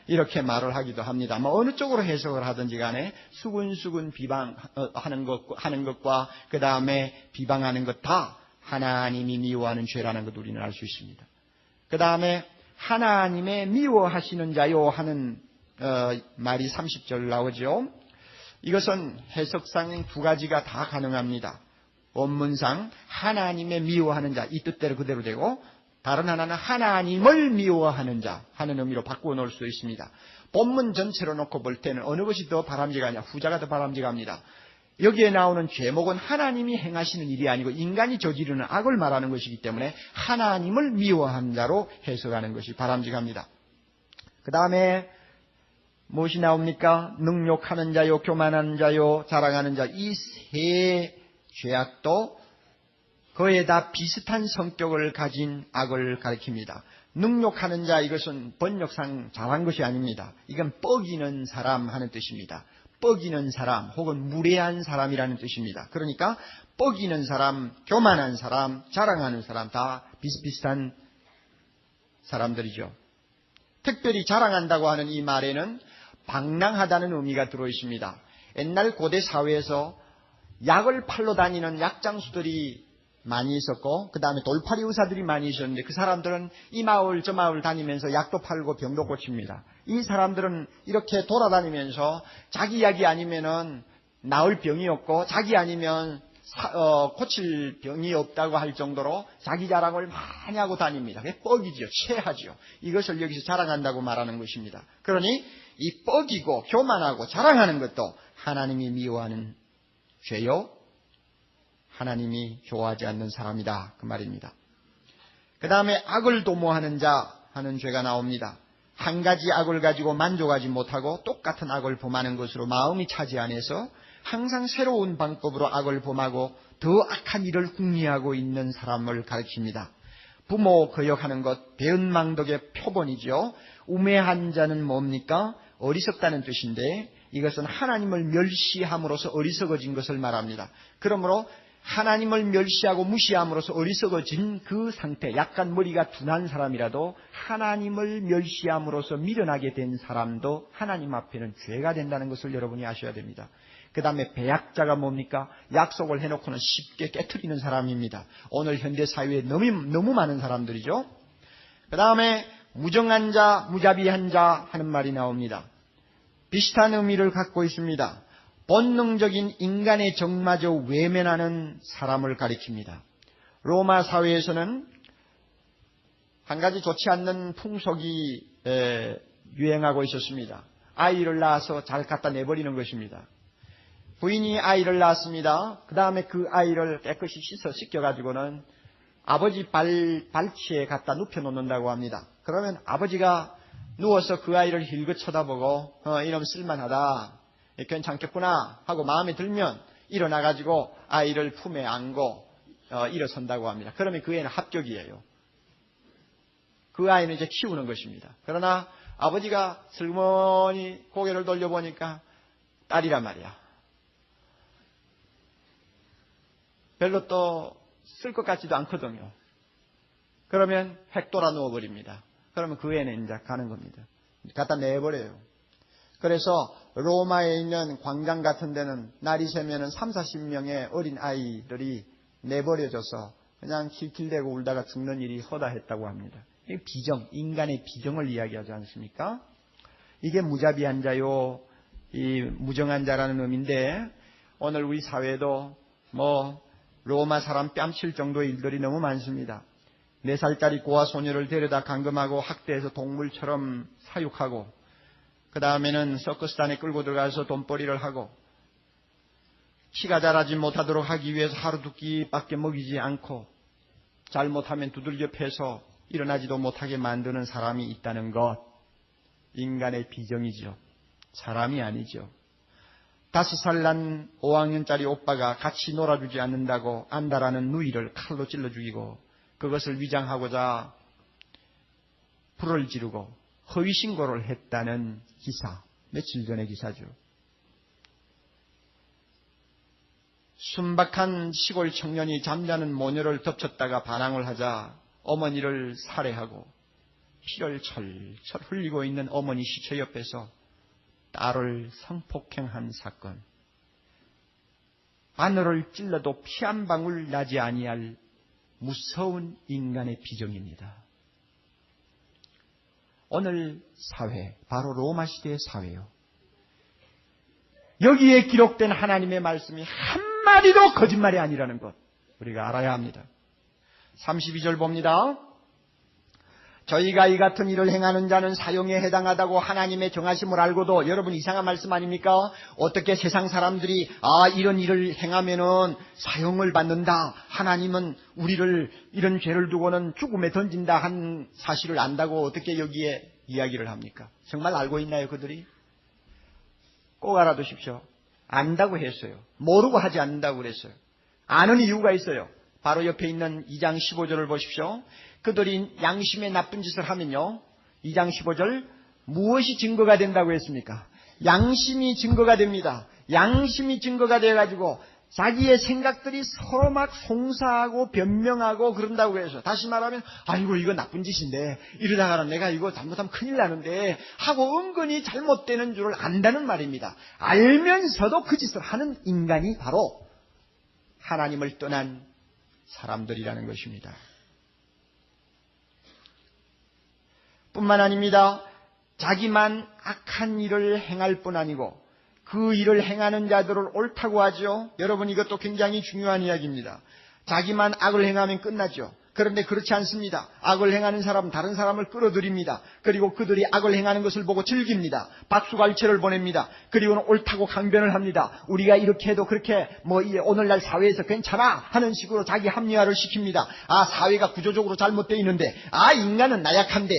이렇게 말을 하기도 합니다. 뭐 어느 쪽으로 해석을 하든지 간에 수근수근 비방하는 것과 그 다음에 비방하는 것 다 하나님이 미워하는 죄라는 것 우리는 알 수 있습니다. 그 다음에 하나님의 미워하시는 자요 하는 말이 30절 나오죠. 이것은 해석상 2가지가 다 가능합니다. 원문상 하나님의 미워하는 자, 이 뜻대로 그대로 되고, 다른 하나는 하나님을 미워하는 자 하는 의미로 바꾸어 놓을 수 있습니다. 본문 전체로 놓고 볼 때는 어느 것이 더 바람직하냐? 후자가 더 바람직합니다. 여기에 나오는 제목은 하나님이 행하시는 일이 아니고 인간이 저지르는 악을 말하는 것이기 때문에 하나님을 미워하는 자로 해석하는 것이 바람직합니다. 그 다음에 무엇이 나옵니까? 능욕하는 자요, 교만하는 자요, 자랑하는 자. 이 3 죄악도 거의 다 비슷한 성격을 가진 악을 가리킵니다. 능욕하는 자, 이것은 번역상 잘한 것이 아닙니다. 이건 뻐기는 사람 하는 뜻입니다. 뻐기는 사람 혹은 무례한 사람이라는 뜻입니다. 그러니까 뻐기는 사람, 교만한 사람, 자랑하는 사람 다 비슷비슷한 사람들이죠. 특별히 자랑한다고 하는 이 말에는 방랑하다는 의미가 들어있습니다. 옛날 고대 사회에서 약을 팔러 다니는 약장수들이 많이 있었고, 그 다음에 돌팔이 의사들이 많이 있었는데, 그 사람들은 이 마을 저 마을 다니면서 약도 팔고 병도 고칩니다. 이 사람들은 이렇게 돌아다니면서 자기 약이 아니면은 나을 병이 없고, 자기 아니면 고칠 병이 없다고 할 정도로 자기 자랑을 많이 하고 다닙니다. 그게 뻑이지요. 체하지요. 이것을 여기서 자랑한다고 말하는 것입니다. 그러니 이 뻑이고 교만하고 자랑하는 것도 하나님이 미워하는 죄요, 하나님이 좋아하지 않는 사람이다, 그 말입니다. 그 다음에 악을 도모하는 자 하는 죄가 나옵니다. 한 가지 악을 가지고 만족하지 못하고 똑같은 악을 범하는 것으로 마음이 차지 안에서 항상 새로운 방법으로 악을 범하고 더 악한 일을 궁리하고 있는 사람을 가르칩니다. 부모 거역하는 것, 배은망덕의 표본이죠. 우매한 자는 뭡니까? 어리석다는 뜻인데, 이것은 하나님을 멸시함으로써 어리석어진 것을 말합니다. 그러므로 하나님을 멸시하고 무시함으로써 어리석어진 그 상태, 약간 머리가 둔한 사람이라도 하나님을 멸시함으로써 미련하게 된 사람도 하나님 앞에는 죄가 된다는 것을 여러분이 아셔야 됩니다. 그 다음에 배약자가 뭡니까? 약속을 해놓고는 쉽게 깨트리는 사람입니다. 오늘 현대 사회에 너무 많은 사람들이죠. 그 다음에 무정한 자, 무자비한 자 하는 말이 나옵니다. 비슷한 의미를 갖고 있습니다. 본능적인 인간의 정마저 외면하는 사람을 가리킵니다. 로마 사회에서는 한 가지 좋지 않는 풍속이 유행하고 있었습니다. 아이를 낳아서 잘 갖다 내버리는 것입니다. 부인이 아이를 낳았습니다. 그 다음에 그 아이를 깨끗이 씻겨가지고는 아버지 발치에 갖다 눕혀놓는다고 합니다. 그러면 아버지가 누워서 그 아이를 힐끗 쳐다보고 이놈 쓸만하다, 괜찮겠구나 하고 마음에 들면 일어나가지고 아이를 품에 안고 일어선다고 합니다. 그러면 그 애는 합격이에요. 그 아이는 이제 키우는 것입니다. 그러나 아버지가 슬그머니 고개를 돌려보니까 딸이란 말이야. 별로 또 쓸 것 같지도 않거든요. 그러면 획 돌아 누워버립니다. 그러면 그 애는 이제 가는 겁니다. 갖다 내버려요. 그래서 로마에 있는 광장 같은 데는 날이 새면은 30-40명의 어린 아이들이 내버려져서 그냥 킬킬대고 울다가 죽는 일이 허다했다고 합니다. 이 비정, 인간의 비정을 이야기하지 않습니까? 이게 무자비한 자요, 이 무정한 자라는 의미인데, 오늘 우리 사회도 로마 사람 뺨칠 정도의 일들이 너무 많습니다. 4살짜리 고아 소녀를 데려다 감금하고 학대해서 동물처럼 사육하고, 그 다음에는 서커스단에 끌고 들어가서 돈벌이를 하고, 키가 자라지 못하도록 하기 위해서 하루 두 끼밖에 먹이지 않고, 잘못하면 두들겨 패서 일어나지도 못하게 만드는 사람이 있다는 것, 인간의 비정이죠. 사람이 아니죠. 5살 난 5학년짜리 오빠가 같이 놀아주지 않는다고 안다라는 누이를 칼로 찔러 죽이고, 그것을 위장하고자 불을 지르고 허위 신고를 했다는 기사, 며칠 전의 기사죠. 순박한 시골 청년이 잠자는 모녀를 덮쳤다가 반항을 하자 어머니를 살해하고 피를 철철 흘리고 있는 어머니 시체 옆에서 딸을 성폭행한 사건. 바늘을 찔러도 피 한 방울 나지 아니할 무서운 인간의 비정입니다. 오늘 사회, 바로 로마 시대의 사회요. 여기에 기록된 하나님의 말씀이 한마디도 거짓말이 아니라는 것, 우리가 알아야 합니다. 32절 봅니다. 저희가 이 같은 일을 행하는 자는 사형에 해당하다고 하나님의 정하심을 알고도, 여러분 이상한 말씀 아닙니까? 어떻게 세상 사람들이 이런 일을 행하면은 사형을 받는다, 하나님은 우리를 이런 죄를 두고는 죽음에 던진다 한 사실을 안다고 어떻게 여기에 이야기를 합니까? 정말 알고 있나요 그들이? 꼭 알아두십시오. 안다고 했어요. 모르고 하지 않는다고 그랬어요. 아는 이유가 있어요. 바로 옆에 있는 2장 15절을 보십시오. 그들이 양심에 나쁜 짓을 하면요, 2장 15절, 무엇이 증거가 된다고 했습니까? 양심이 증거가 됩니다. 양심이 증거가 돼가지고 자기의 생각들이 서로 막 송사하고 변명하고 그런다고 해서, 다시 말하면 아이고 이거 나쁜 짓인데, 이러다가는 내가 이거 잘못하면 큰일 나는데 하고 은근히 잘못되는 줄을 안다는 말입니다. 알면서도 그 짓을 하는 인간이 바로 하나님을 떠난 사람들이라는 것입니다. 뿐만 아닙니다. 자기만 악한 일을 행할 뿐 아니고 그 일을 행하는 자들을 옳다고 하죠. 여러분 이것도 굉장히 중요한 이야기입니다. 자기만 악을 행하면 끝나죠. 그런데 그렇지 않습니다. 악을 행하는 사람은 다른 사람을 끌어들입니다. 그리고 그들이 악을 행하는 것을 보고 즐깁니다. 박수갈채를 보냅니다. 그리고는 옳다고 강변을 합니다. 우리가 이렇게 해도 그렇게 오늘날 사회에서 괜찮아 하는 식으로 자기 합리화를 시킵니다. 사회가 구조적으로 잘못되어 있는데, 인간은 나약한데,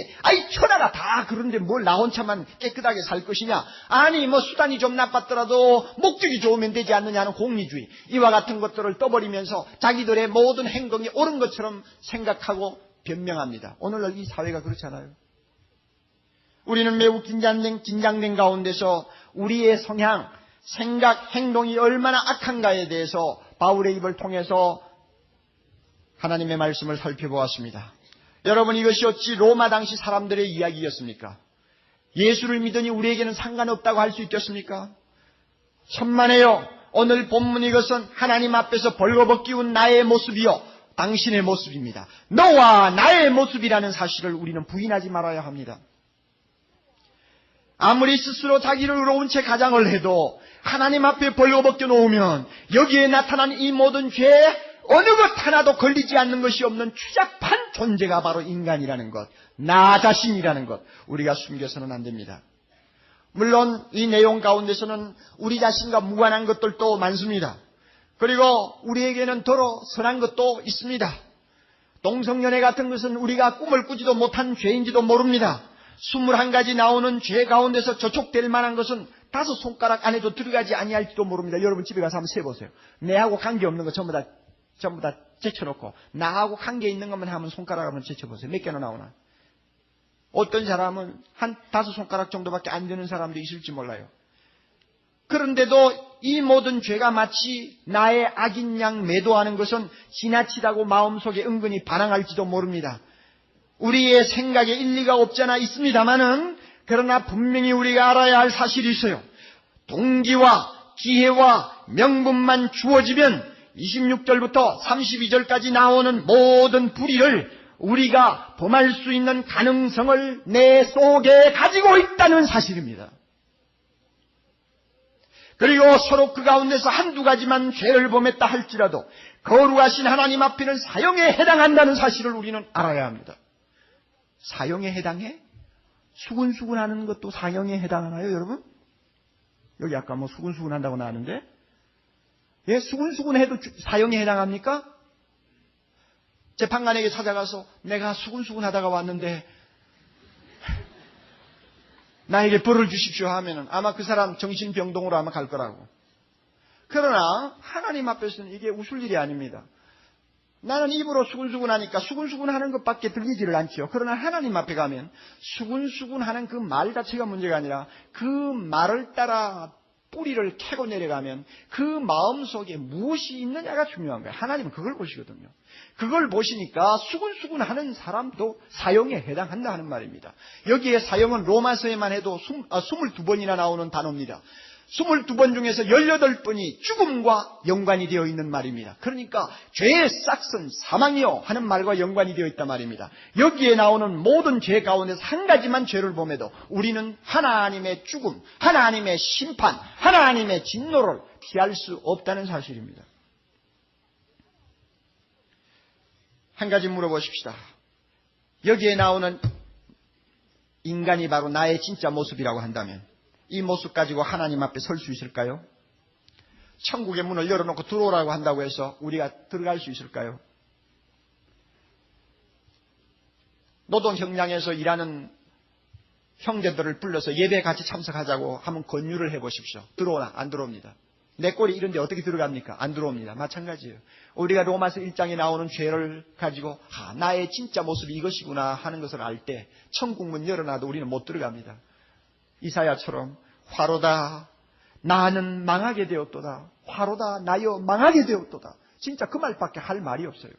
천하가 다 그런데 뭘 나 혼자만 깨끗하게 살 것이냐, 아니 수단이 좀 나빴더라도 목적이 좋으면 되지 않느냐 하는 공리주의, 이와 같은 것들을 떠버리면서 자기들의 모든 행동이 옳은 것처럼 생각하고 변명합니다. 오늘날 이 사회가 그렇잖아요. 우리는 매우 긴장된 가운데서 우리의 성향, 생각, 행동이 얼마나 악한가에 대해서 바울의 입을 통해서 하나님의 말씀을 살펴보았습니다. 여러분 이것이 어찌 로마 당시 사람들의 이야기였습니까? 예수를 믿으니 우리에게는 상관없다고 할 수 있겠습니까? 천만에요. 오늘 본문 이것은 하나님 앞에서 벌거벗기운 나의 모습이요, 당신의 모습입니다. 너와 나의 모습이라는 사실을 우리는 부인하지 말아야 합니다. 아무리 스스로 자기를 의로운 채 가장을 해도 하나님 앞에 벌거벗겨 놓으면 여기에 나타난 이 모든 죄에 어느 것 하나도 걸리지 않는 것이 없는 추잡한 존재가 바로 인간이라는 것, 나 자신이라는 것, 우리가 숨겨서는 안 됩니다. 물론 이 내용 가운데서는 우리 자신과 무관한 것들도 많습니다. 그리고 우리에게는 더러 선한 것도 있습니다. 동성연애 같은 것은 우리가 꿈을 꾸지도 못한 죄인지도 모릅니다. 21가지 나오는 죄 가운데서 저촉될 만한 것은 5 손가락 안에도 들어가지 아니할지도 모릅니다. 여러분 집에 가서 한번 세보세요. 내하고 관계없는 거 전부 다 제쳐놓고 나하고 관계 있는 것만 하면 손가락 한번 제쳐보세요. 몇 개나 나오나. 어떤 사람은 한 5 손가락 정도밖에 안 되는 사람도 있을지 몰라요. 그런데도 이 모든 죄가 마치 나의 악인 양 매도하는 것은 지나치다고 마음속에 은근히 반항할지도 모릅니다. 우리의 생각에 일리가 없지 않아 있습니다마는 그러나 분명히 우리가 알아야 할 사실이 있어요. 동기와 기회와 명분만 주어지면 26절부터 32절까지 나오는 모든 불의를 우리가 범할 수 있는 가능성을 내 속에 가지고 있다는 사실입니다. 그리고 서로 그 가운데서 1, 2가지만 죄를 범했다 할지라도 거룩하신 하나님 앞에는 사형에 해당한다는 사실을 우리는 알아야 합니다. 사형에 해당해? 수군수군 하는 것도 사형에 해당하나요, 여러분? 여기 아까 뭐 수군수군 한다고 나왔는데, 예, 수군수군 해도 사형에 해당합니까? 재판관에게 찾아가서 내가 수군수군 하다가 왔는데 나에게 벌을 주십시오 하면은 아마 그 사람 정신병동으로 아마 갈 거라고. 그러나 하나님 앞에서는 이게 웃을 일이 아닙니다. 나는 입으로 수군수군 하니까 수군수군 하는 것밖에 들리지를 않지요. 그러나 하나님 앞에 가면 수군수군 하는 그 말 자체가 문제가 아니라 그 말을 따라 뿌리를 캐고 내려가면 그 마음속에 무엇이 있느냐가 중요한 거예요. 하나님은 그걸 보시거든요. 그걸 보시니까 수군수군 하는 사람도 사형에 해당한다 하는 말입니다. 여기에 사형은 로마서에만 해도 22번이나 나오는 단어입니다. 22번 중에서 18번이 죽음과 연관이 되어 있는 말입니다. 그러니까 죄의 싹은 사망이요 하는 말과 연관이 되어 있단 말입니다. 여기에 나오는 모든 죄 가운데서 1가지만 죄를 범해도 우리는 하나님의 죽음, 하나님의 심판, 하나님의 진노를 피할 수 없다는 사실입니다. 한 가지 물어보십시다. 여기에 나오는 인간이 바로 나의 진짜 모습이라고 한다면 이 모습 가지고 하나님 앞에 설 수 있을까요? 천국의 문을 열어놓고 들어오라고 한다고 해서 우리가 들어갈 수 있을까요? 노동 현장에서 일하는 형제들을 불러서 예배 같이 참석하자고 한번 권유를 해보십시오. 들어오나? 안 들어옵니다. 내 꼴이 이런데 어떻게 들어갑니까? 안 들어옵니다. 마찬가지예요. 우리가 로마서 1장에 나오는 죄를 가지고 나의 진짜 모습이 이것이구나 하는 것을 알 때 천국문 열어놔도 우리는 못 들어갑니다. 이사야처럼 화로다 나는 망하게 되었도다. 화로다 나여 망하게 되었도다. 진짜 그 말밖에 할 말이 없어요.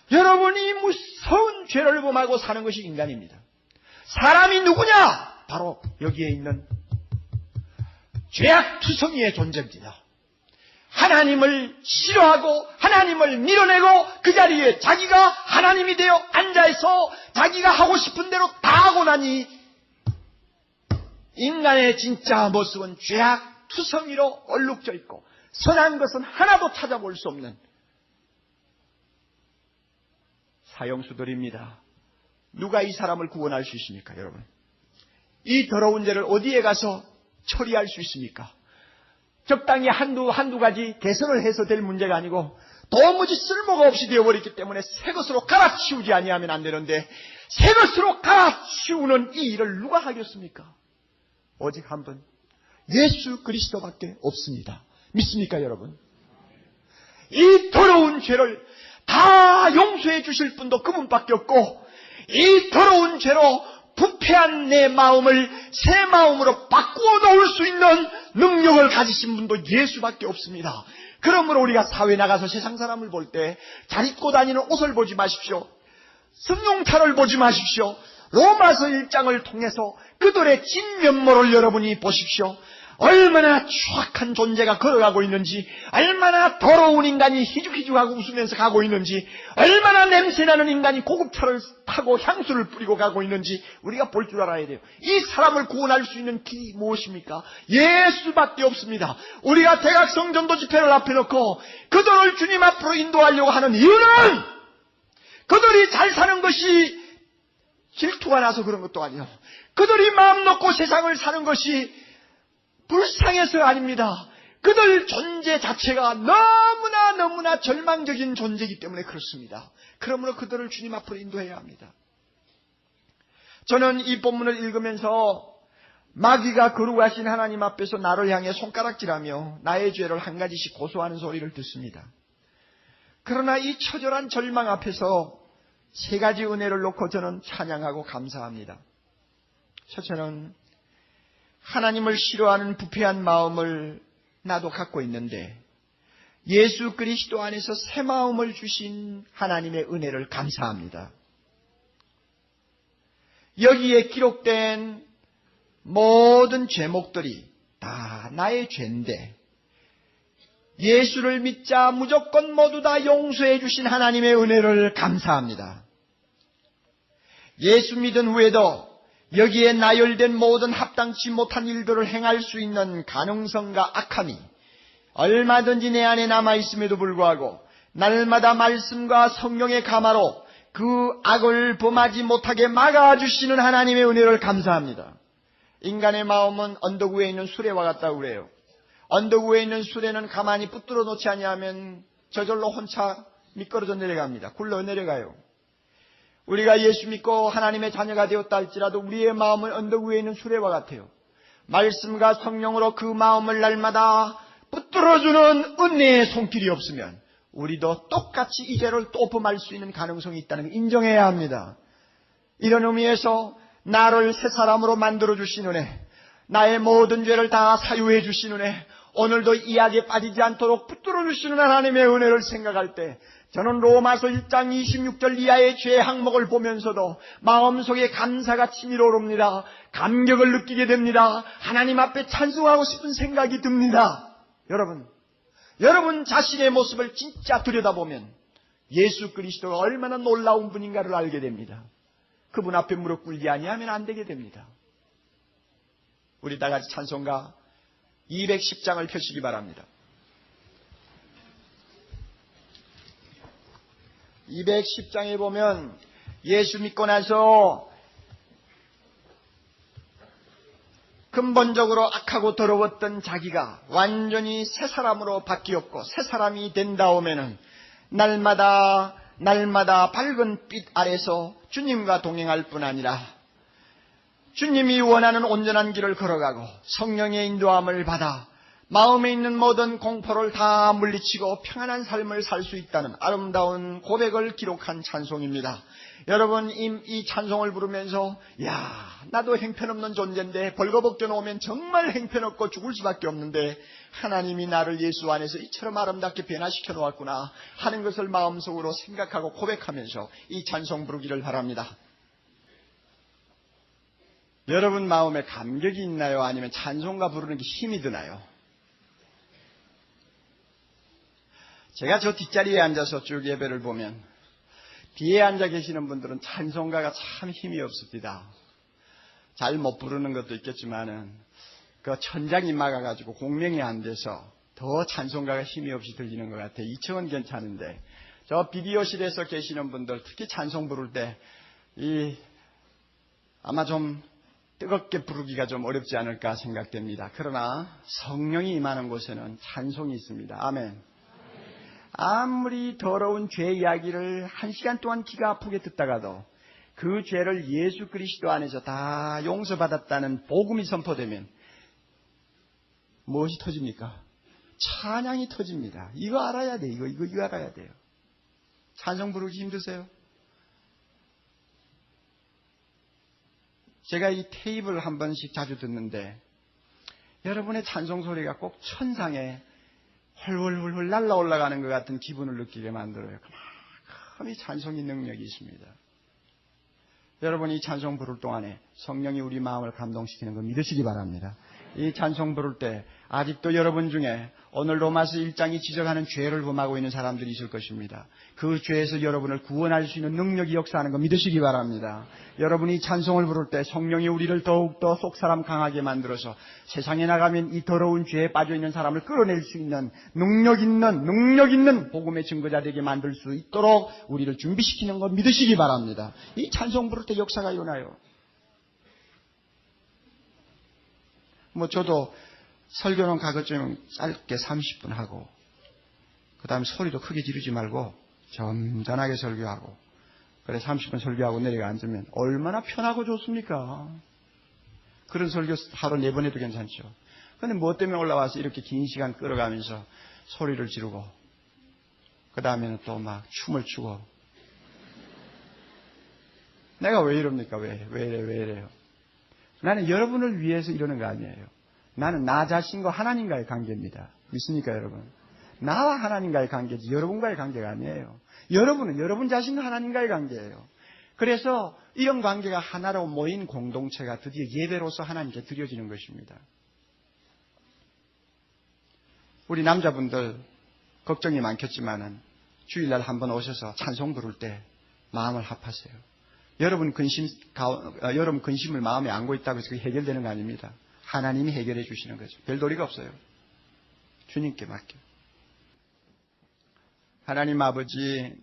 여러분이 무서운 죄를 범하고 사는 것이 인간입니다. 사람이 누구냐? 바로 여기에 있는 죄악투성이의 존재입니다. 하나님을 싫어하고 하나님을 밀어내고 그 자리에 자기가 하나님이 되어 앉아서 자기가 하고 싶은 대로 다 하고 나니 인간의 진짜 모습은 죄악투성이로 얼룩져 있고 선한 것은 하나도 찾아볼 수 없는 사형수들입니다. 누가 이 사람을 구원할 수 있습니까, 여러분? 이 더러운 죄를 어디에 가서 처리할 수 있습니까? 적당히 한두 가지 개선을 해서 될 문제가 아니고 도무지 쓸모가 없이 되어버렸기 때문에 새 것으로 갈아치우지 아니하면 안 되는데 새 것으로 갈아치우는 이 일을 누가 하겠습니까? 오직 한 분, 예수 그리스도밖에 없습니다. 믿습니까, 여러분? 이 더러운 죄를 다 용서해 주실 분도 그분밖에 없고 이 더러운 죄로 부패한 내 마음을 새 마음으로 바꾸어 놓을 수 있는 능력을 가지신 분도 예수밖에 없습니다. 그러므로 우리가 사회에 나가서 세상 사람을 볼 때 잘 입고 다니는 옷을 보지 마십시오. 승용차를 보지 마십시오. 로마서 1장을 통해서 그들의 진면모를 여러분이 보십시오. 얼마나 추악한 존재가 걸어가고 있는지, 얼마나 더러운 인간이 희죽희죽하고 웃으면서 가고 있는지, 얼마나 냄새나는 인간이 고급차를 타고 향수를 뿌리고 가고 있는지 우리가 볼 줄 알아야 돼요. 이 사람을 구원할 수 있는 길이 무엇입니까? 예수밖에 없습니다. 우리가 대각성 전도 집회를 앞에 놓고 그들을 주님 앞으로 인도하려고 하는 이유는 그들이 잘 사는 것이 질투가 나서 그런 것도 아니에요. 그들이 마음 놓고 세상을 사는 것이 불쌍해서가 아닙니다. 그들 존재 자체가 너무나 절망적인 존재이기 때문에 그렇습니다. 그러므로 그들을 주님 앞으로 인도해야 합니다. 저는 이 본문을 읽으면서 마귀가 거룩하신 하나님 앞에서 나를 향해 손가락질하며 나의 죄를 한 가지씩 고소하는 소리를 듣습니다. 그러나 이 처절한 절망 앞에서 세 가지 은혜를 놓고 저는 찬양하고 감사합니다. 첫째는 하나님을 싫어하는 부패한 마음을 나도 갖고 있는데 예수 그리스도 안에서 새 마음을 주신 하나님의 은혜를 감사합니다. 여기에 기록된 모든 죄목들이 다 나의 죄인데 예수를 믿자 무조건 모두 다 용서해 주신 하나님의 은혜를 감사합니다. 예수 믿은 후에도 여기에 나열된 모든 합당치 못한 일들을 행할 수 있는 가능성과 악함이 얼마든지 내 안에 남아있음에도 불구하고 날마다 말씀과 성령의 감화로 그 악을 범하지 못하게 막아주시는 하나님의 은혜를 감사합니다. 인간의 마음은 언덕 위에 있는 수레와 같다고 그래요. 언덕 위에 있는 수레는 가만히 붙들어 놓지 아니하면 저절로 혼자 미끄러져 내려갑니다. 굴러 내려가요. 우리가 예수 믿고 하나님의 자녀가 되었다 할지라도 우리의 마음은 언덕 위에 있는 수레와 같아요. 말씀과 성령으로 그 마음을 날마다 붙들어주는 은혜의 손길이 없으면 우리도 똑같이 이 죄를 또 범할 수 있는 가능성이 있다는 걸 인정해야 합니다. 이런 의미에서 나를 새 사람으로 만들어주신 은혜, 나의 모든 죄를 다 사유해 주신 은혜, 오늘도 이 악에 빠지지 않도록 붙들어주시는 하나님의 은혜를 생각할 때 저는 로마서 1장 26절 이하의 죄의 항목을 보면서도 마음속에 감사가 치밀어 오릅니다. 감격을 느끼게 됩니다. 하나님 앞에 찬송하고 싶은 생각이 듭니다. 여러분 자신의 모습을 진짜 들여다보면 예수 그리스도가 얼마나 놀라운 분인가를 알게 됩니다. 그분 앞에 무릎 꿇지 아니하면 안 되게 됩니다. 우리 다 같이 찬송가 210장을 펴시기 바랍니다. 210장에 보면 예수 믿고 나서 근본적으로 악하고 더러웠던 자기가 완전히 새 사람으로 바뀌었고 새 사람이 된 다음에는 날마다 밝은 빛 아래서 주님과 동행할 뿐 아니라 주님이 원하는 온전한 길을 걸어가고 성령의 인도함을 받아 마음에 있는 모든 공포를 다 물리치고 평안한 삶을 살 수 있다는 아름다운 고백을 기록한 찬송입니다. 여러분 이 찬송을 부르면서 나도 형편없는 존재인데 벌거벗겨 놓으면 정말 형편없고 죽을 수밖에 없는데 하나님이 나를 예수 안에서 이처럼 아름답게 변화시켜 놓았구나 하는 것을 마음속으로 생각하고 고백하면서 이 찬송 부르기를 바랍니다. 여러분 마음에 감격이 있나요? 아니면 찬송가 부르는 게 힘이 드나요? 제가 저 뒷자리에 앉아서 쭉 예배를 보면 뒤에 앉아 계시는 분들은 찬송가가 참 힘이 없습니다. 잘 못 부르는 것도 있겠지만은 그 천장이 막아가지고 공명이 안 돼서 더 찬송가가 힘이 없이 들리는 것 같아요. 2층은 괜찮은데 저 비디오실에서 계시는 분들 특히 찬송 부를 때 아마 좀 뜨겁게 부르기가 좀 어렵지 않을까 생각됩니다. 그러나 성령이 임하는 곳에는 찬송이 있습니다. 아멘. 아무리 더러운 죄 이야기를 1시간 동안 귀가 아프게 듣다가도 그 죄를 예수 그리스도 안에서 다 용서받았다는 복음이 선포되면 무엇이 터집니까? 찬양이 터집니다. 이거 알아야 돼요. 이거 알아야 돼요. 찬송 부르기 힘드세요? 제가 이 테이프를 한 번씩 자주 듣는데 여러분의 찬송 소리가 꼭 천상에 헐헐헐 날라 올라가는 것 같은 기분을 느끼게 만들어요. 그만큼이 찬송의 능력이 있습니다. 여러분이 찬송 부를 동안에 성령이 우리 마음을 감동시키는 걸 믿으시기 바랍니다. 이 찬송 부를 때 아직도 여러분 중에 오늘 로마서 1장이 지적하는 죄를 범하고 있는 사람들이 있을 것입니다. 그 죄에서 여러분을 구원할 수 있는 능력이 역사하는 거 믿으시기 바랍니다. 여러분이 찬송을 부를 때 성령이 우리를 더욱더 속사람 강하게 만들어서 세상에 나가면 이 더러운 죄에 빠져있는 사람을 끌어낼 수 있는 능력 있는 복음의 증거자 되게 만들 수 있도록 우리를 준비시키는 거 믿으시기 바랍니다. 이 찬송 부를 때 역사가 일어나요. 저도 설교는 가급적 짧게 30분 하고, 그 다음에 소리도 크게 지르지 말고 점잖하게 설교하고, 그래 30분 설교하고 내려가 앉으면 얼마나 편하고 좋습니까? 그런 설교 하루 4번 해도 괜찮죠. 그런데 뭐 때문에 올라와서 이렇게 긴 시간 끌어가면서 소리를 지르고, 그 다음에는 또 막 춤을 추고. 내가 왜 이럽니까? 왜 이래요? 나는 여러분을 위해서 이러는 거 아니에요. 나는 나 자신과 하나님과의 관계입니다. 믿습니까, 여러분? 나와 하나님과의 관계지 여러분과의 관계가 아니에요. 여러분은 여러분 자신과 하나님과의 관계예요. 그래서 이런 관계가 하나로 모인 공동체가 드디어 예배로서 하나님께 드려지는 것입니다. 우리 남자분들 걱정이 많겠지만은 주일날 한번 오셔서 찬송 부를 때 마음을 합하세요. 여러분 근심을 마음에 안고 있다고 해서 그게 해결되는 거 아닙니다. 하나님이 해결해 주시는 거죠. 별 도리가 없어요. 주님께 맡겨. 하나님 아버지,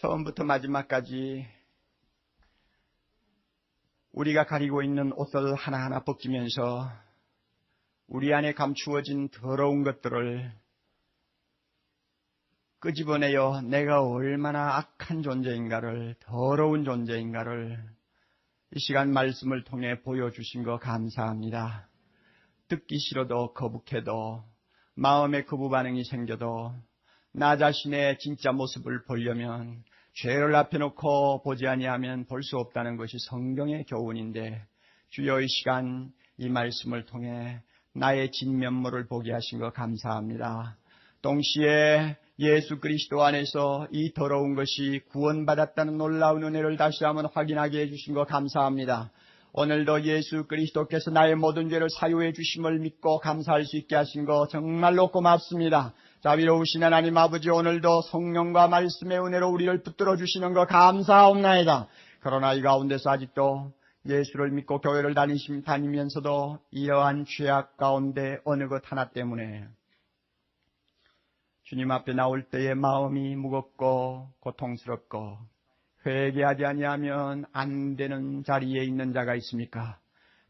처음부터 마지막까지 우리가 가리고 있는 옷을 하나하나 벗기면서 우리 안에 감추어진 더러운 것들을 끄집어내어 내가 얼마나 악한 존재인가를, 더러운 존재인가를 이 시간 말씀을 통해 보여주신 거 감사합니다. 듣기 싫어도 거북해도 마음에 거부 반응이 생겨도 나 자신의 진짜 모습을 보려면 죄를 앞에 놓고 보지 아니하면 볼 수 없다는 것이 성경의 교훈인데, 주여 이 시간 이 말씀을 통해 나의 진면모를 보게 하신 거 감사합니다. 동시에 예수 그리스도 안에서 이 더러운 것이 구원받았다는 놀라운 은혜를 다시 한번 확인하게 해주신 거 감사합니다. 오늘도 예수 그리스도께서 나의 모든 죄를 사유해 주심을 믿고 감사할 수 있게 하신 거 정말로 고맙습니다. 자비로우신 하나님 아버지, 오늘도 성령과 말씀의 은혜로 우리를 붙들어 주시는 거 감사옵나이다. 그러나 이 가운데서 아직도 예수를 믿고 교회를 다니면서도 이러한 죄악 가운데 어느 것 하나 때문에 주님 앞에 나올 때의 마음이 무겁고 고통스럽고 회개하지 아니하면 안 되는 자리에 있는 자가 있습니까?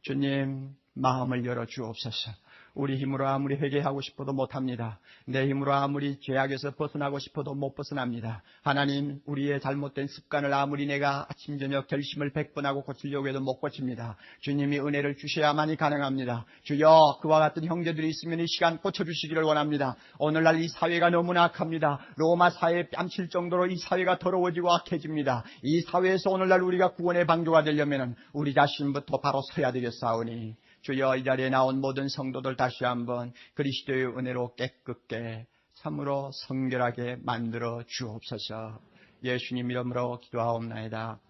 주님, 마음을 열어 주옵소서. 우리 힘으로 아무리 회개하고 싶어도 못합니다. 내 힘으로 아무리 죄악에서 벗어나고 싶어도 못 벗어납니다. 하나님, 우리의 잘못된 습관을 아무리 내가 아침 저녁 결심을 100번 하고 고치려고 해도 못 고칩니다. 주님이 은혜를 주셔야만이 가능합니다. 주여, 그와 같은 형제들이 있으면 이 시간 고쳐주시기를 원합니다. 오늘날 이 사회가 너무나 악합니다. 로마 사회에 뺨칠 정도로 이 사회가 더러워지고 악해집니다. 이 사회에서 오늘날 우리가 구원의 방주가 되려면 우리 자신부터 바로 서야 되겠사오니, 주여, 이 자리에 나온 모든 성도들 다시 한번 그리스도의 은혜로 깨끗게 참으로 성결하게 만들어 주옵소서. 예수님 이름으로 기도하옵나이다.